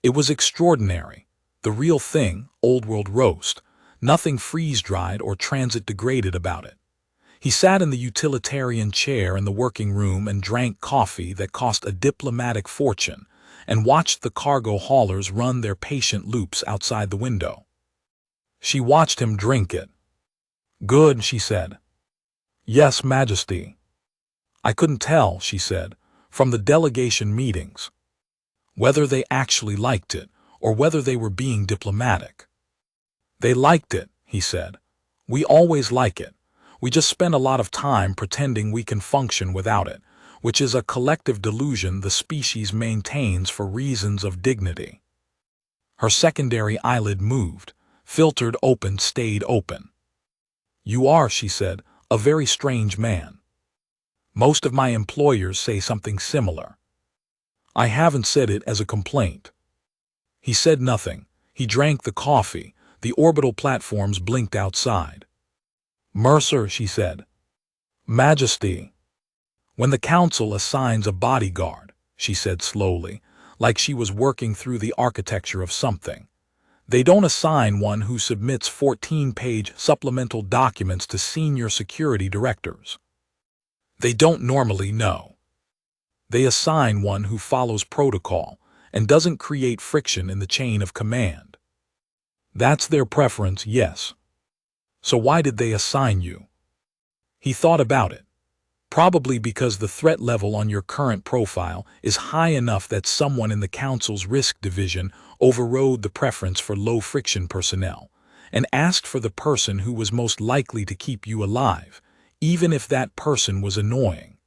It was extraordinary. The real thing, old world roast, nothing freeze-dried or transit-degraded about it. He sat in the utilitarian chair in the working room and drank coffee that cost a diplomatic fortune and watched the cargo haulers run their patient loops outside the window. She watched him drink it. Good, she said. Yes, Majesty. I couldn't tell, she said, from the delegation meetings, whether they actually liked it or whether they were being diplomatic. They liked it, he said. We always like it. We just spend a lot of time pretending we can function without it, which is a collective delusion the species maintains for reasons of dignity. Her secondary eyelid moved, filtered open, stayed open. You are, she said, a very strange man. Most of my employers say something similar. I haven't said it as a complaint. He said nothing. He drank the coffee. The orbital platforms blinked outside. Mercer, she said. Majesty. When the Council assigns a bodyguard, she said slowly, like she was working through the architecture of something. They don't assign one who submits 14-page supplemental documents to senior security directors. They don't normally know. They assign one who follows protocol and doesn't create friction in the chain of command. That's their preference, yes. So why did they assign you? He thought about it. Probably because the threat level on your current profile is high enough that someone in the Council's risk division overrode the preference for low-friction personnel and asked for the person who was most likely to keep you alive, even if that person was annoying.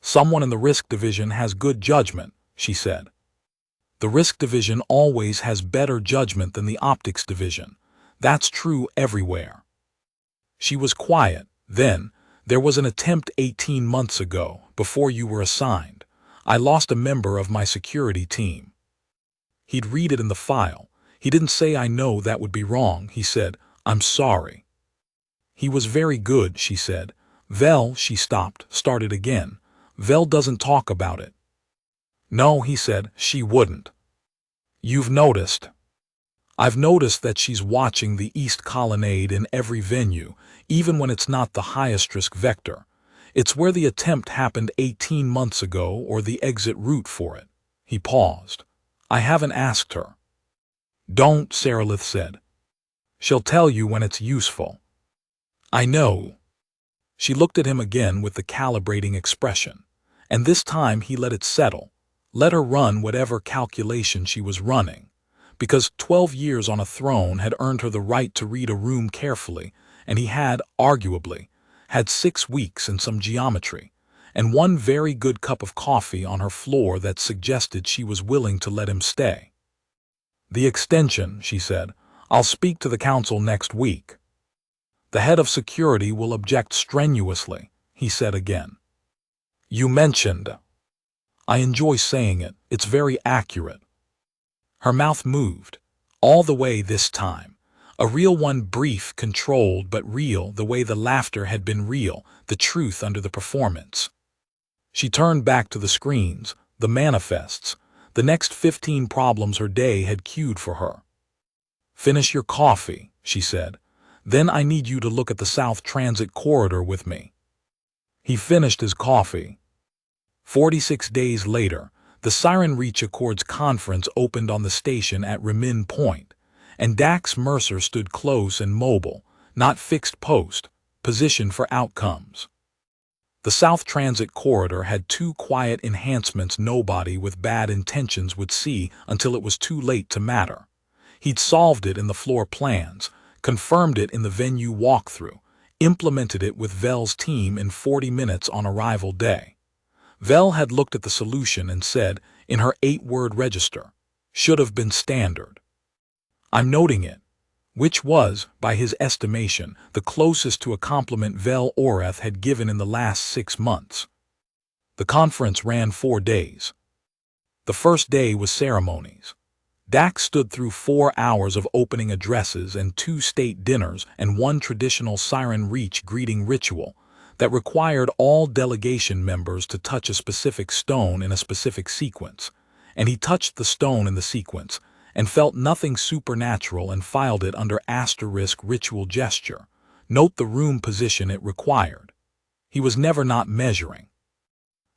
Someone in the risk division has good judgment, she said. The risk division always has better judgment than the optics division. That's true everywhere. She was quiet. Then, there was an attempt 18 months ago, before you were assigned. I lost a member of my security team. He'd read it in the file. He didn't say, "I know that would be wrong." He said, "I'm sorry." He was very good, she said. Vel, she stopped, started again. Vel doesn't talk about it. No, he said, she wouldn't. You've noticed. I've noticed that she's watching the East Colonnade in every venue, even when it's not the highest risk vector. It's where the attempt happened 18 months ago or the exit route for it. He paused. I haven't asked her. Don't, Saralith said. She'll tell you when it's useful. I know. She looked at him again with the calibrating expression, and this time he let it settle. Let her run whatever calculation she was running, because 12 years on a throne had earned her the right to read a room carefully, and he had, arguably, had 6 weeks and some geometry, and one very good cup of coffee on her floor that suggested she was willing to let him stay. The extension, she said. I'll speak to the council next week. The head of security will object strenuously, he said again. You mentioned. I enjoy saying it. It's very accurate. Her mouth moved, all the way this time. A real one, brief, controlled, but real, the way the laughter had been real, the truth under the performance. She turned back to the screens, the manifests, the next 15 problems her day had queued for her. Finish your coffee, she said. Then I need you to look at the South Transit Corridor with me. He finished his coffee. 46 days later, the Siren Reach Accords conference opened on the station at Remin Point, and Dax Mercer stood close and mobile, not fixed post, positioned for outcomes. The South Transit Corridor had 2 quiet enhancements nobody with bad intentions would see until it was too late to matter. He'd solved it in the floor plans, confirmed it in the venue walkthrough, implemented it with Vel's team in 40 minutes on arrival day. Vel had looked at the solution and said, in her 8-word register, should have been standard. I'm noting it, which was, by his estimation, the closest to a compliment Vel Oreth had given in the last 6 months. The conference ran 4 days. The first day was ceremonies. Dax stood through 4 hours of opening addresses and 2 state dinners and 1 traditional Siren Reach greeting ritual that required all delegation members to touch a specific stone in a specific sequence, and he touched the stone in the sequence and felt nothing supernatural and filed it under * ritual gesture. Note the room position it required. He was never not measuring.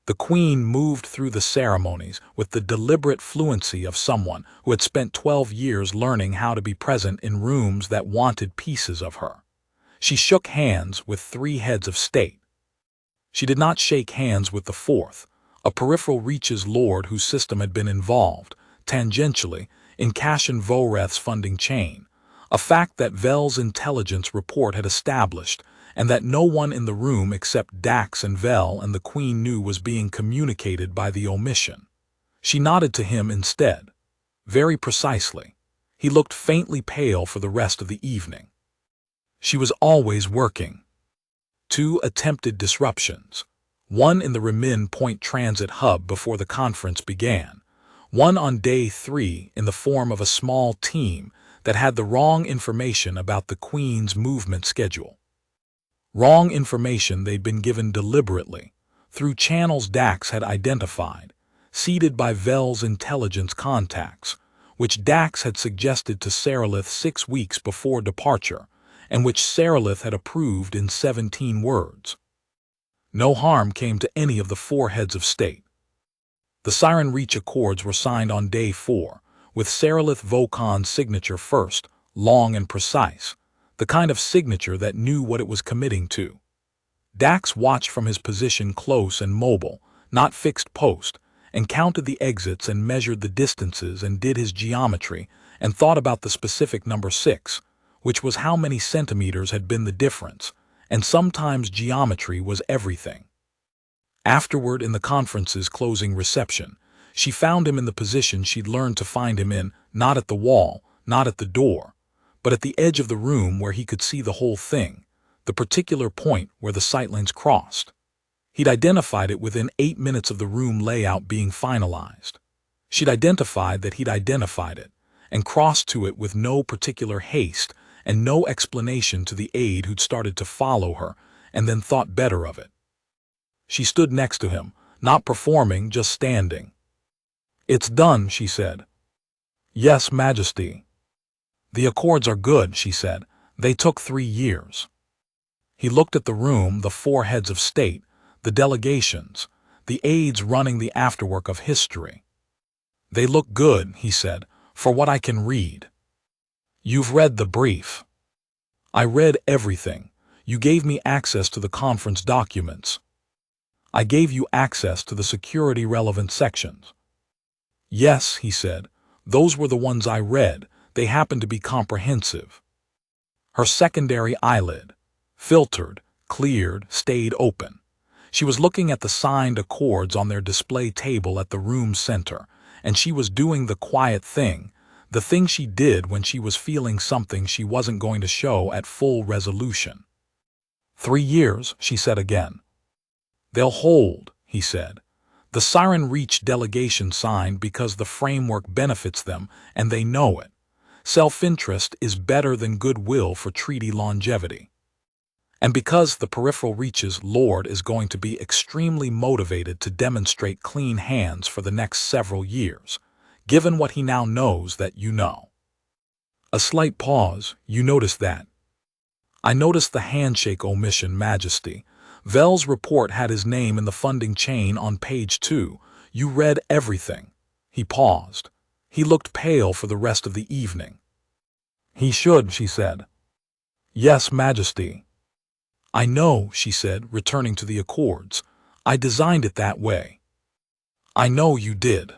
The Queen moved through the ceremonies with the deliberate fluency of someone who had spent 12 years learning how to be present in rooms that wanted pieces of her. She shook hands with 3 heads of state. She did not shake hands with the 4th, a peripheral reaches lord whose system had been involved, tangentially, in Cashin Voreth's funding chain, a fact that Vel's intelligence report had established, and that no one in the room except Dax and Vel and the Queen knew was being communicated by the omission. She nodded to him instead. Very precisely. He looked faintly pale for the rest of the evening. She was always working. 2 attempted disruptions. 1 in the Remin Point Transit Hub before the conference began. 1 on day 3 in the form of a small team that had the wrong information about the Queen's movement schedule. Wrong information they'd been given deliberately, through channels Dax had identified, seated by Vel's intelligence contacts, which Dax had suggested to Saralith 6 weeks before departure, and which Saralith had approved in 17 words. No harm came to any of the 4 heads of state. The Siren Reach Accords were signed on day 4, with Saralith Vokon's signature first, long and precise, the kind of signature that knew what it was committing to. Dax watched from his position close and mobile, not fixed post, and counted the exits and measured the distances and did his geometry and thought about the specific number 6, which was how many centimeters had been the difference, and sometimes geometry was everything. Afterward, in the conference's closing reception, she found him in the position she'd learned to find him in, not at the wall, not at the door, but at the edge of the room where he could see the whole thing, the particular point where the sightlines crossed. He'd identified it within 8 minutes of the room layout being finalized. She'd identified that he'd identified it, and crossed to it with no particular haste and no explanation to the aide who'd started to follow her and then thought better of it. She stood next to him, not performing, just standing. "It's done," she said. "Yes, Majesty." "The accords are good," she said. "They took 3 years." He looked at the room, the 4 heads of state, the delegations, the aides running the afterwork of history. "They look good," he said, "for what I can read." "You've read the brief." "I read everything. You gave me access to the conference documents." "I gave you access to the security-relevant sections." "Yes," he said, "those were the ones I read. They happened to be comprehensive." Her secondary eyelid, filtered, cleared, stayed open. She was looking at the signed accords on their display table at the room's center, and she was doing the quiet thing, the thing she did when she was feeling something she wasn't going to show at full resolution. 3 years, she said again. "They'll hold," he said. "The Siren Reach delegation signed because the framework benefits them, and they know it. Self-interest is better than goodwill for treaty longevity. And because the peripheral reaches Lord is going to be extremely motivated to demonstrate clean hands for the next several years, given what he now knows that you know." A slight pause. "You noticed that?" "I noticed the handshake omission, Majesty. Vel's report had his name in the funding chain on page 2. You read everything." He paused. He looked pale for the rest of the evening. "He should," she said. "Yes, Majesty." "I know," she said, returning to the accords. "I designed it that way." "I know you did."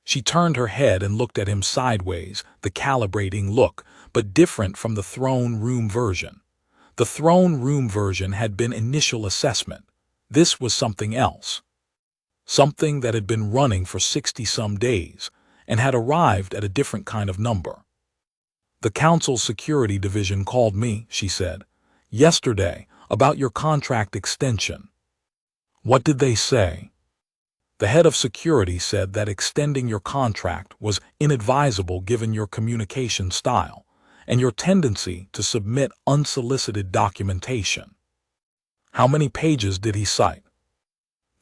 She turned her head and looked at him sideways, the calibrating look, but different from the throne room version. The throne room version had been initial assessment. This was something else. Something that had been running for 60-some days and had arrived at a different kind of number. "The Council's Security Division called me," she said, "yesterday about your contract extension." "What did they say?" "The head of security said that extending your contract was inadvisable given your communication style and your tendency to submit unsolicited documentation." "How many pages did he cite?"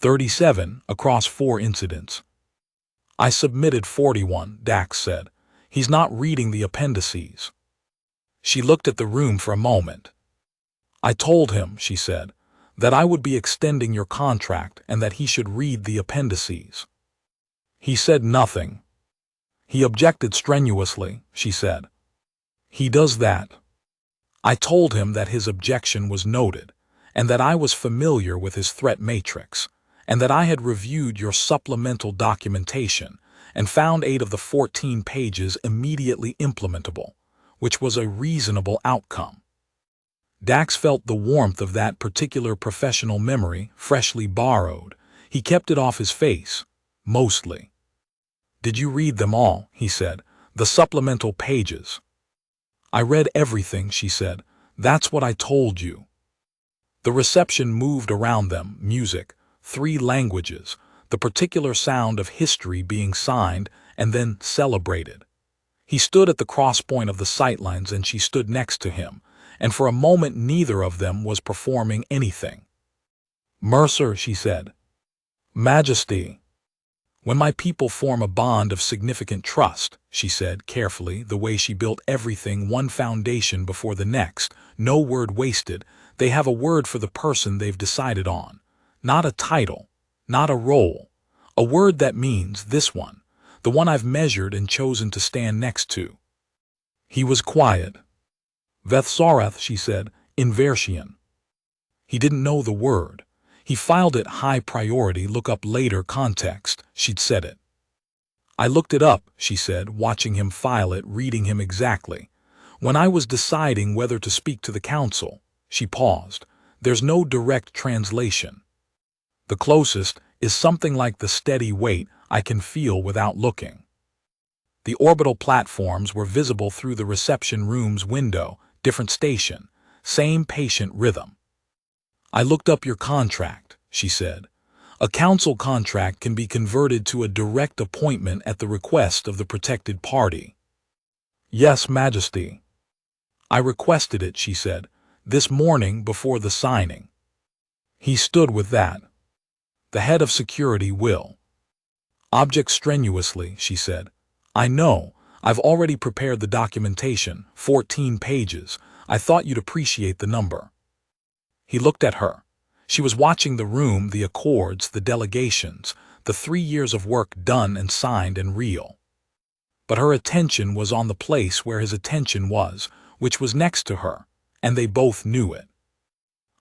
37, across 4 incidents. "I submitted 41, Dax said. He's not reading the appendices." She looked at the room for a moment. "I told him," she said, "that I would be extending your contract and that he should read the appendices." "He said nothing." "He objected strenuously," she said. "He does that." "I told him that his objection was noted, and that I was familiar with his threat matrix, and that I had reviewed your supplemental documentation and found 8 of the 14 pages immediately implementable, which was a reasonable outcome." Dax felt the warmth of that particular professional memory, freshly borrowed. He kept it off his face, mostly. "Did you read them all?" he said. "The supplemental pages?" "I read everything," she said. "That's what I told you." The reception moved around them, music, 3 languages, the particular sound of history being signed and then celebrated. He stood at the crosspoint of the sightlines and she stood next to him, and for a moment neither of them was performing anything. "Mercer," she said. "Majesty." When my people form a bond of significant trust, she said carefully, the way she built everything one foundation before the next, no word wasted, they have a word for the person they've decided on. Not a title, not a role. A word that means this one, the one I've measured and chosen to stand next to. He was quiet. Vethsarath, she said, in Versian. He didn't know the word. He filed it high priority, look up later context, she'd said it. I looked it up, she said, watching him file it, reading him exactly. When I was deciding whether to speak to the council, she paused. There's no direct translation. The closest is something like the steady weight I can feel without looking. The orbital platforms were visible through the reception room's window, different station, same patient rhythm. I looked up your contract, she said. A council contract can be converted to a direct appointment at the request of the protected party. Yes, Majesty. I requested it, she said, this morning before the signing. He stood with that. The head of security will. Object strenuously, she said. I know, I've already prepared the documentation, 14 pages. I thought you'd appreciate the number. He looked at her. She was watching the room, the accords, the delegations, the 3 years of work done and signed and real. But her attention was on the place where his attention was, which was next to her, and they both knew it.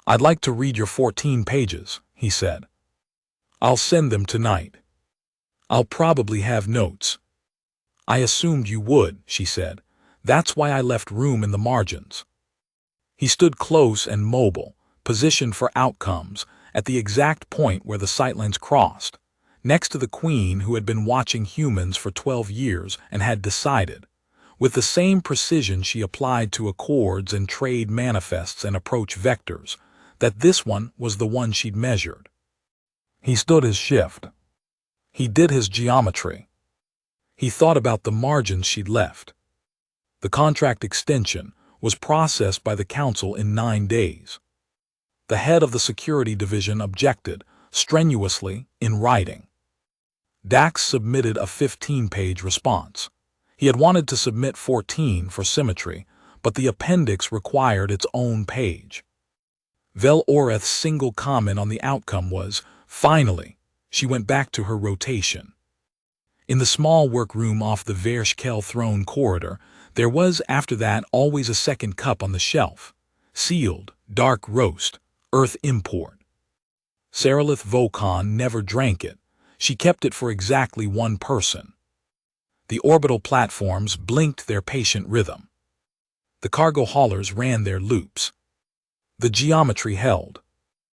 I'd like to read your 14 pages, he said. I'll send them tonight. I'll probably have notes. I assumed you would, she said. That's why I left room in the margins. He stood close and mobile, positioned for outcomes, at the exact point where the sightlines crossed, next to the queen who had been watching humans for 12 years and had decided, with the same precision she applied to accords and trade manifests and approach vectors, that this one was the one she'd measured. He stood his shift. He did his geometry. He thought about the margins she'd left. The contract extension was processed by the council in 9 days. The head of the security division objected, strenuously, in writing. Dax submitted a 15-page response. He had wanted to submit 14 for symmetry, but the appendix required its own page. Vel Oreth's single comment on the outcome was, finally, she went back to her rotation. In the small workroom off the Vershkel throne corridor, there was, after that, always a second cup on the shelf. Sealed, dark roast, earth import. Saralith Vokon never drank it. She kept it for exactly one person. The orbital platforms blinked their patient rhythm. The cargo haulers ran their loops. The geometry held.